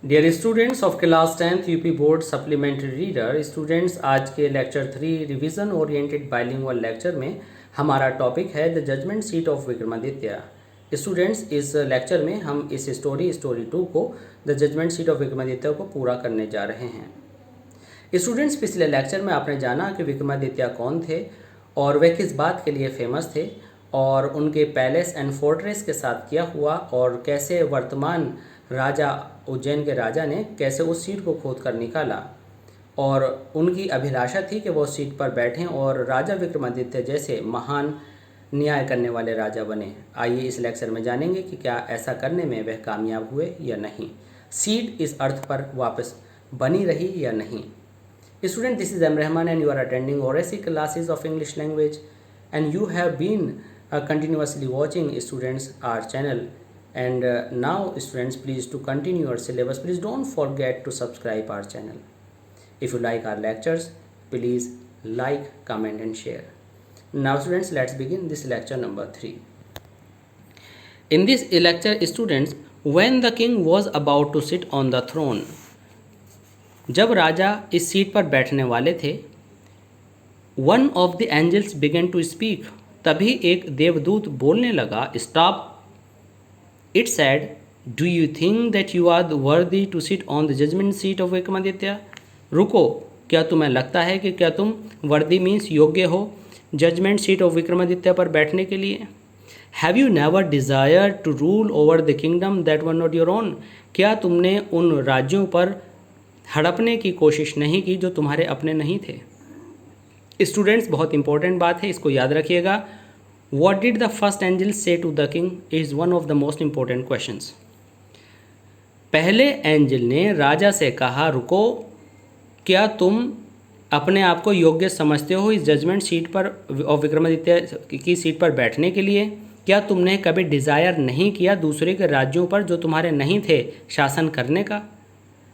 Dear students of class 10th UP board supplementary reader students, आज के lecture 3 revision oriented bilingual lecture में हमारा topic है the judgement seat of Vikramaditya. Students, इस lecture में हम इस स्टोरी 2 को the judgement seat of Vikramaditya को पूरा करने जा रहे हैं। स्टूडेंट्स, पिछले लेक्चर में आपने जाना कि विक्रमादित्य कौन थे और वे किस बात के लिए फेमस थे और उनके पैलेस एंड फोर्ट्रेस के साथ क्या हुआ और कैसे वर्तमान राजा उज्जैन के राजा ने कैसे उस सीट को खोद कर निकाला और उनकी अभिलाषा थी कि वो उस सीट पर बैठें और राजा विक्रमादित्य जैसे महान न्याय करने वाले राजा बने। आइए इस लेक्चर में जानेंगे कि क्या ऐसा करने में वह कामयाब हुए या नहीं, सीट इस अर्थ पर वापस बनी रही या नहीं। Student, this is M. Rahman and you are attending ORSC classes of English language and you have been continuously watching students our channel and now students, please to continue your syllabus, please don't forget to subscribe our channel. If you like our lectures, please like, comment and share. Now students, let's begin this lecture number 3. In this lecture students, when the king was about to sit on the throne, जब राजा इस seat पर बैठने वाले थे, one of the angels began to speak, तभी एक देवदूत बोलने लगा, stop, it said, do you think that you are worthy to sit on the judgement seat of Vikramaditya? रुको, क्या तुम्हें लगता है कि क्या तुम वर्दी मीन्स योग्य हो जजमेंट सीट ऑफ विक्रमादित्य पर बैठने के लिए? Have you never desire to rule over the kingdom that were not your own? क्या तुमने उन राज्यों पर हड़पने की कोशिश नहीं की जो तुम्हारे अपने नहीं थे? स्टूडेंट्स, बहुत इंपॉर्टेंट बात है, इसको याद रखिएगा। What did the first angel say to the king is one of the most important questions. पहले एंजल ने राजा से कहा, रुको, क्या तुम अपने आप को योग्य समझते हो इस जजमेंट सीट पर और विक्रमादित्य की सीट पर बैठने के लिए? क्या तुमने कभी डिज़ायर नहीं किया दूसरे के राज्यों पर जो तुम्हारे नहीं थे शासन करने का?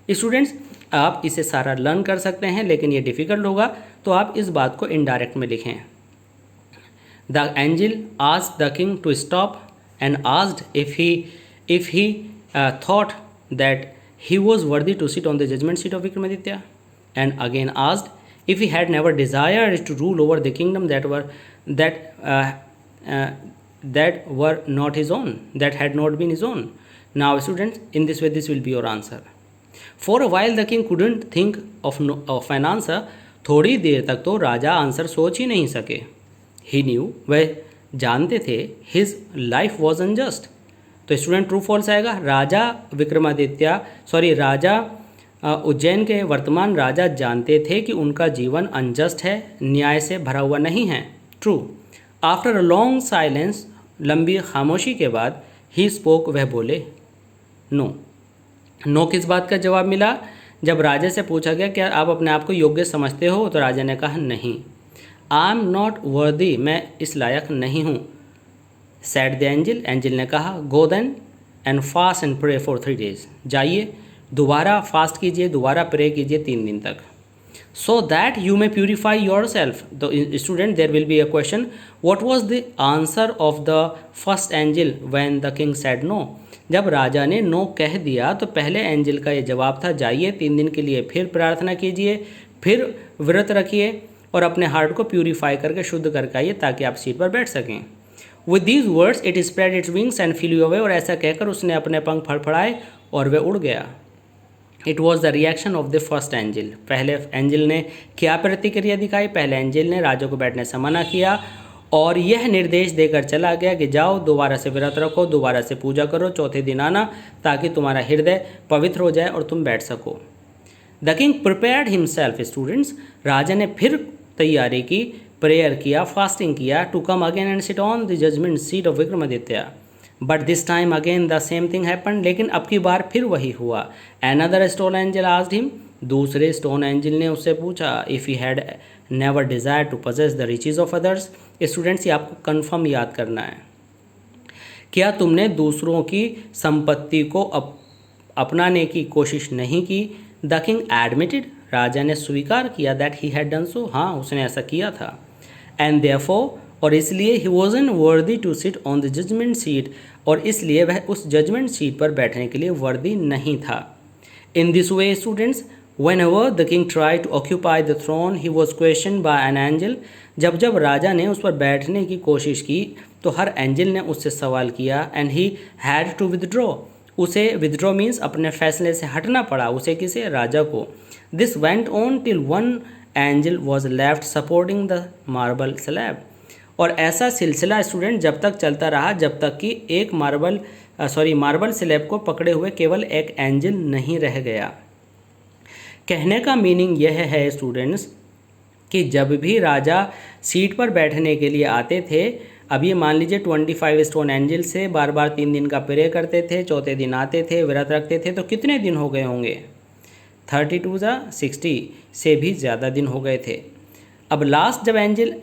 स्टूडेंट्स, आप इसे सारा लर्न कर सकते हैं, लेकिन ये डिफ़िकल्ट होगा, तो आप इस बात को इनडायरेक्ट में लिखें। The angel asked the king to stop and asked if he thought that he was worthy to sit on the judgement seat of Vikramaditya, and again asked if he had never desired to rule over the kingdom that were not his own, that had not been his own. Now students, in this way this will be your answer. For a while the king couldn't think of an answer. थोड़ी देर तक तो राजा answer सोच ही नहीं सके। He knew, वह जानते थे, his life was unjust. तो स्टूडेंट ट्रू फॉल्स आएगा। राजा उज्जैन के वर्तमान राजा जानते थे कि उनका जीवन अनजस्ट है, न्याय से भरा हुआ नहीं है। True. After a long silence, लंबी खामोशी के बाद, ही स्पोक, वह बोले। नो। नो किस बात का जवाब मिला? जब राजा से पूछा गया क्या आप अपने आप को योग्य समझते हो, तो राजा ने कहा नहीं, आई एम नॉट वर्दी, मैं इस लायक नहीं हूँ। सैड द एंजल, एंजल ने कहा, go then and fast and pray for 3 days, जाइए, दोबारा फास्ट कीजिए, दोबारा प्रे कीजिए 3 दिन तक। So that you may purify yourself. तो student, there will be a question, what was the answer of the first angel when the king said no? जब राजा ने नो कह दिया तो पहले एंजल का ये जवाब था, जाइए 3 दिन के लिए फिर प्रार्थना कीजिए, फिर व्रत रखिए और अपने हार्ट को प्यूरिफाई करके शुद्ध करके आइए ताकि आप सीट पर बैठ सकें। With these words it spread its wings and flu away, और ऐसा कहकर उसने अपने पंख फड़फड़ाए और वह उड़ गया। It was the reaction of the first angel. पहले एंजल ने क्या प्रतिक्रिया दिखाई? पहले एंजल ने राजा को बैठने से मना किया और यह निर्देश देकर चला गया कि जाओ, दोबारा से व्रत रखो, दोबारा से पूजा करो, चौथे दिन आना ताकि तुम्हारा हृदय पवित्र हो जाए और तुम बैठ सको। The king prepared himself. Students, राजा ने फिर तैयारी की, प्रेयर किया, फास्टिंग किया, to come again and sit on the judgement seat of Vikramaditya. But this time again the same thing happen, लेकिन अब की बार फिर वही हुआ। Another stone angel asked him, दूसरे स्टोन एंजल ने उससे पूछा, if he had never desire to possess the riches of others. Students, ये आपको कन्फर्म याद करना है। क्या तुमने दूसरों की संपत्ति को अपनाने की कोशिश नहीं की? द किंग एडमिटेड, राजा ने स्वीकार किया, that he had done so, हाँ उसने ऐसा किया था। एंड देयरफॉर, और इसलिए ही wasn't worthy to sit on the judgement seat, और इसलिए वह उस जजमेंट सीट पर बैठने के लिए वर्दी नहीं था। In this way, students, whenever the king tried to occupy the throne, he was questioned by an angel. जब जब राजा ने उस पर बैठने की कोशिश की तो हर एंजल ने उससे सवाल किया and he had to withdraw. उसे विदड्रॉ मीन्स अपने फैसले से हटना पड़ा. उसे किसे? राजा को. This went on till one angel was left supporting the marble slab. और ऐसा सिलसिला स्टूडेंट जब तक चलता रहा जब तक कि एक मार्बल स्लैब को पकड़े हुए केवल एक एंजल नहीं रह गया. कहने का मीनिंग यह है स्टूडेंट्स कि जब भी राजा सीट पर बैठने के लिए आते थे, अब ये मान लीजिए 25 स्टोन एंजल से बार बार 3 दिन का प्रे करते थे, चौथे दिन आते थे, व्रत रखते थे, तो कितने दिन हो गए होंगे? 32 जा 60 से भी ज़्यादा दिन हो गए थे. अब लास्ट जब एंजल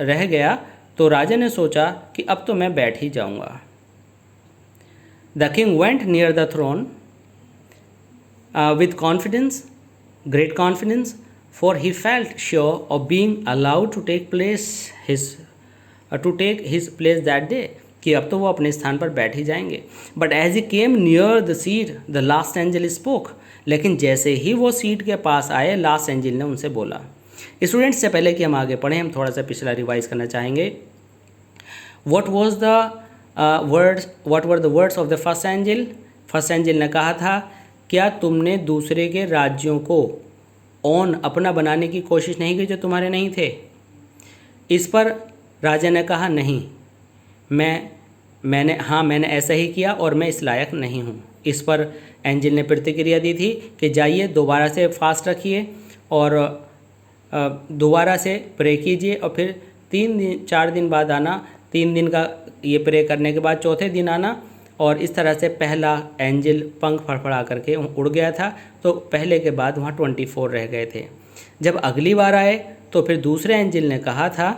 रह गया तो राजा ने सोचा कि अब तो मैं बैठ ही जाऊंगा. The king went near the throne with confidence, great confidence, for he felt sure of being allowed to take his place that day, कि अब तो वो अपने स्थान पर बैठ ही जाएंगे. But as he came near the seat the last angel spoke. लेकिन जैसे ही वो सीट के पास आए लास्ट एंजल ने उनसे बोला. स्टूडेंट्स, से पहले कि हम आगे पढ़ें हम थोड़ा सा पिछला रिवाइज करना चाहेंगे. What were the words of the first angel. First angel ने कहा था, क्या तुमने दूसरे के राज्यों को ओन अपना बनाने की कोशिश नहीं की जो तुम्हारे नहीं थे? इस पर राजा ने कहा, नहीं, मैंने ऐसा ही किया और मैं इस लायक नहीं हूँ. इस पर एंजल ने प्रतिक्रिया दी थी कि जाइए दोबारा से फास्ट रखिए और दोबारा से प्रे कीजिए और फिर 4 दिन बाद आना. 3 दिन का ये प्रे करने के बाद चौथे दिन आना. और इस तरह से पहला एंजल पंख फड़फड़ा करके उड़ गया था, तो पहले के बाद वहाँ 24 रह गए थे. जब अगली बार आए तो फिर दूसरे एंजल ने कहा था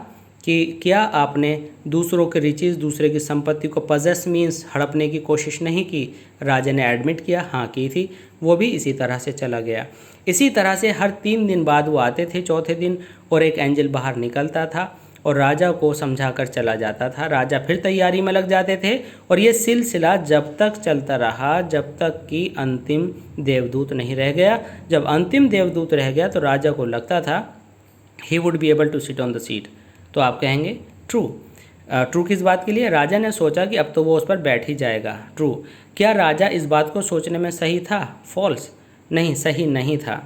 कि क्या आपने दूसरों के रिचेस, दूसरे की संपत्ति को पजेस मीन्स हड़पने की कोशिश नहीं की? राजा ने एडमिट किया, हाँ की थी. वो भी इसी तरह से चला गया. इसी तरह से हर 3 दिन बाद वो आते थे चौथे दिन, और एक एंजल बाहर निकलता था और राजा को समझाकर चला जाता था. राजा फिर तैयारी में लग जाते थे और ये सिलसिला जब तक चलता रहा जब तक कि अंतिम देवदूत नहीं रह गया. जब अंतिम देवदूत रह गया तो राजा को लगता था he would be able to sit on the seat. तो आप कहेंगे ट्रू. ट्रू किस बात के लिए? राजा ने सोचा कि अब तो वो उस पर बैठ ही जाएगा. ट्रू. क्या राजा इस बात को सोचने में सही था? फॉल्स. नहीं, सही नहीं था.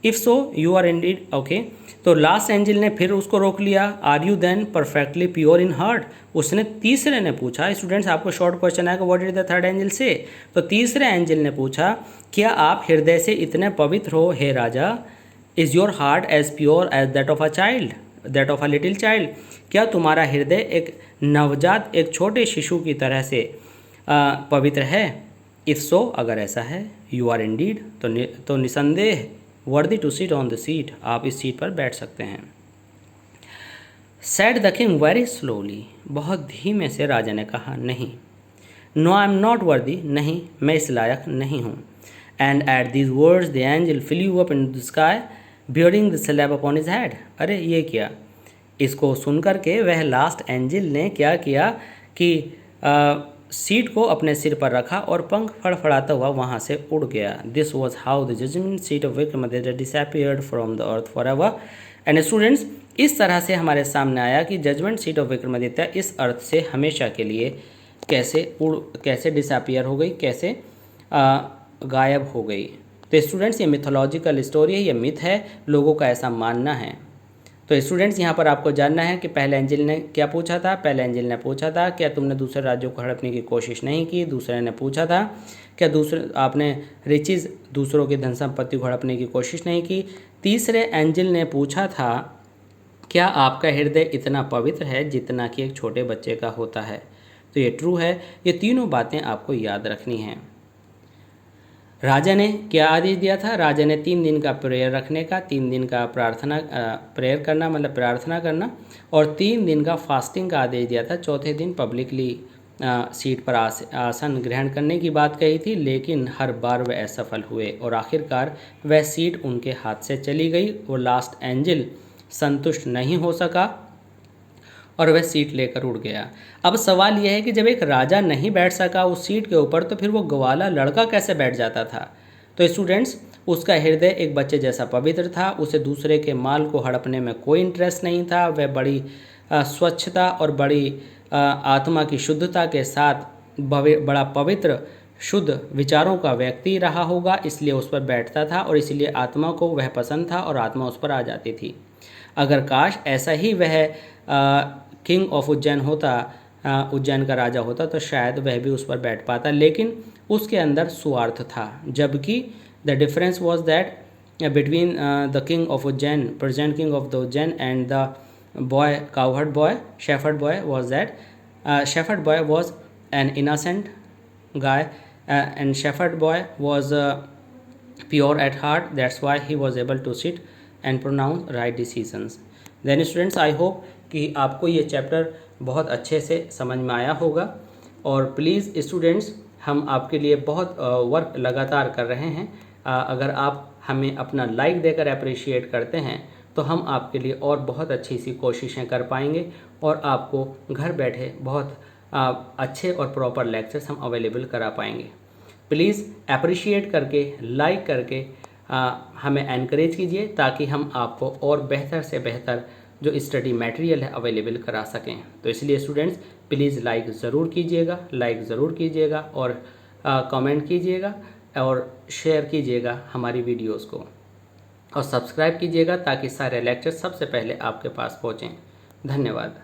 If so you are indeed okay. तो लास्ट एंजल ने फिर उसको रोक लिया. Are you then perfectly pure in heart. उसने तीसरे ने पूछा. स्टूडेंट्स, आपको शॉर्ट क्वेश्चन आएगा, what did the third angel से. तो तीसरे एंजल ने पूछा, क्या आप हृदय से इतने पवित्र हो हे राजा? Is your heart as pure as that of a little child. क्या तुम्हारा हृदय एक नवजात, एक छोटे शिशु की तरह से पवित्र है? इफ़ सो, अगर ऐसा है, यू आर इंडीड, तो निसंदेह worthy to sit on the seat, आप इस सीट पर बैठ सकते हैं. Said the king very slowly. बहुत धीमे से राजा ने कहा, नहीं. No, I am not worthy. नहीं, मैं इस लायक नहीं हूँ. And at these words the angel flu up in the sky bearing the slab upon his head. अरे ये क्या? इसको सुनकर के वह लास्ट एंजल ने क्या किया कि सीट को अपने सिर पर रखा और पंख फड़फड़ाता हुआ वहाँ से उड़ गया. This was how the judgement seat of Vikramaditya disappeared from the earth forever. And students, इस तरह से हमारे सामने आया कि जजमेंट सीट ऑफ विक्रमादित्य इस अर्थ से हमेशा के लिए कैसे डिसअपीयर हो गई, कैसे गायब हो गई. तो स्टूडेंट्स, ये मिथोलॉजिकल स्टोरी है, ये मिथ है, लोगों का ऐसा मानना है. तो स्टूडेंट्स, यहाँ पर आपको जानना है कि पहले एंजल ने क्या पूछा था. पहले एंजल ने पूछा था, क्या तुमने दूसरे राज्यों को हड़पने की कोशिश नहीं की. दूसरे ने पूछा था, क्या आपने रिचेस, दूसरों की धन संपत्ति को हड़पने की कोशिश नहीं की. तीसरे एंजल ने पूछा था, क्या आपका हृदय इतना पवित्र है जितना कि एक छोटे बच्चे का होता है. तो ये ट्रू है. ये तीनों बातें आपको याद रखनी हैं. राजा ने क्या आदेश दिया था? राजा ने 3 दिन का प्रेयर रखने का, 3 दिन का प्रेयर करना मतलब प्रार्थना करना, और 3 दिन का फास्टिंग का आदेश दिया था. चौथे दिन पब्लिकली सीट पर आसन ग्रहण करने की बात कही थी, लेकिन हर बार वह असफल हुए और आखिरकार वह सीट उनके हाथ से चली गई. वो लास्ट एंजल संतुष्ट नहीं हो सका और वह सीट लेकर उड़ गया. अब सवाल यह है कि जब एक राजा नहीं बैठ सका उस सीट के ऊपर, तो फिर वो ग्वाला लड़का कैसे बैठ जाता था. तो स्टूडेंट्स, उसका हृदय एक बच्चे जैसा पवित्र था, उसे दूसरे के माल को हड़पने में कोई इंटरेस्ट नहीं था। वह बड़ी स्वच्छता और बड़ी आत्मा की शुद्धता के साथ बड़ा पवित्र शुद्ध विचारों का व्यक्ति रहा होगा, इसलिए उस पर बैठता था और इसलिए आत्मा को वह पसंद था और आत्मा उस पर आ जाती थी। अगर काश ऐसा ही वह किंग ऑफ उज्जैन होता, उज्जैन का राजा होता, तो शायद वह भी उस पर बैठ पाता, लेकिन उसके अंदर स्वार्थ था। जबकि the difference was that between the king of Ujjain, present king of the Ujjain, and the boy, cowherd boy, shepherd boy, was that shepherd boy was an innocent guy, and shepherd boy was pure at heart. That's why he was able to sit and pronounce right decisions. Then students, I hope कि आपको ये chapter बहुत अच्छे से समझ में आया होगा। और प्लीज़ स्टूडेंट्स, हम आपके लिए बहुत वर्क लगातार कर रहे हैं। अगर आप हमें अपना लाइक देकर अप्रिशिएट करते हैं तो हम आपके लिए और बहुत अच्छी सी कोशिशें कर पाएंगे और आपको घर बैठे बहुत अच्छे और प्रॉपर लेक्चर्स हम अवेलेबल करा पाएंगे। प्लीज़ अप्रिशिएट करके, लाइक करके हमें एनकरेज कीजिए ताकि हम आपको और बेहतर से बेहतर जो स्टडी मटेरियल है अवेलेबल करा सकें। तो इसलिए स्टूडेंट्स, प्लीज़ लाइक ज़रूर कीजिएगा और कमेंट कीजिएगा और शेयर कीजिएगा हमारी वीडियोज़ को, और सब्सक्राइब कीजिएगा ताकि सारे लेक्चर सबसे पहले आपके पास पहुँचें। धन्यवाद।